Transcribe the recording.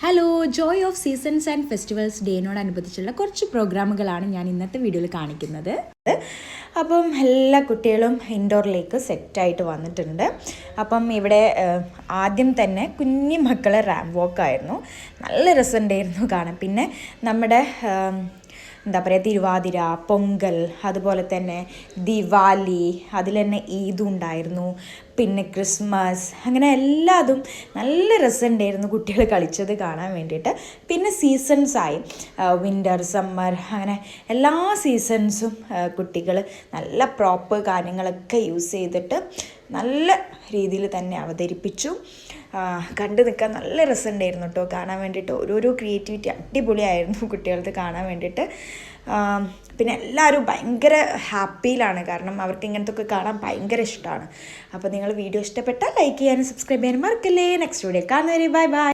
Hello, joy of seasons and festivals ഡേനോടനുബന്ധിച്ചുള്ള കുറച്ച് പ്രോഗ്രാമുകളാണ് ഞാൻ ഇന്നത്തെ വീഡിയോയിൽ കാണിക്കുന്നത്. അപ്പം എല്ലാ കുട്ടികളും ഇൻഡോറിലേക്ക് സെറ്റായിട്ട് വന്നിട്ടുണ്ട്. അപ്പം ഇവിടെ ആദ്യം തന്നെ കുഞ്ഞു മക്കളെ റാമ്പ് വോക്കായിരുന്നു. നല്ല രസമുണ്ടായിരുന്നു കാണാൻ. പിന്നെ നമ്മുടെ എന്താ പറയുക, തിരുവാതിര, പൊങ്കൽ, അതുപോലെ തന്നെ ദിവാലി, അതിൽ തന്നെ ഈദും ഉണ്ടായിരുന്നു, പിന്നെ ക്രിസ്മസ്, അങ്ങനെ എല്ലാതും നല്ല രസമുണ്ടായിരുന്നു കുട്ടികൾ കളിച്ചത് കാണാൻ വേണ്ടിയിട്ട്. പിന്നെ സീസൺസായി വിൻ്റർ, സമ്മർ, അങ്ങനെ എല്ലാ സീസൺസും കുട്ടികൾ നല്ല പ്രോപ്പർ കാര്യങ്ങളൊക്കെ യൂസ് ചെയ്തിട്ട് നല്ല രീതിയിൽ തന്നെ അവതരിപ്പിച്ചു. കണ്ടു നിൽക്കാൻ നല്ല രസമുണ്ടായിരുന്നു കേട്ടോ കാണാൻ വേണ്ടിയിട്ട്. ഓരോരോ ക്രിയേറ്റിവിറ്റി അടിപൊളിയായിരുന്നു കുട്ടികൾക്ക് കാണാൻ വേണ്ടിയിട്ട്. പിന്നെ എല്ലാവരും ഭയങ്കര ഹാപ്പിയിലാണ്, കാരണം അവർക്ക് ഇങ്ങനത്തെ ഒക്കെ കാണാൻ ഭയങ്കര ഇഷ്ടമാണ്. അപ്പോൾ നിങ്ങൾ വീഡിയോ ഇഷ്ടപ്പെട്ടാൽ ലൈക്ക് ചെയ്യാനും സബ്സ്ക്രൈബ് ചെയ്യാനും മറക്കല്ലേ. നെക്സ്റ്റ് വീഡിയോ കാണുന്നവരെ ബൈ ബൈ.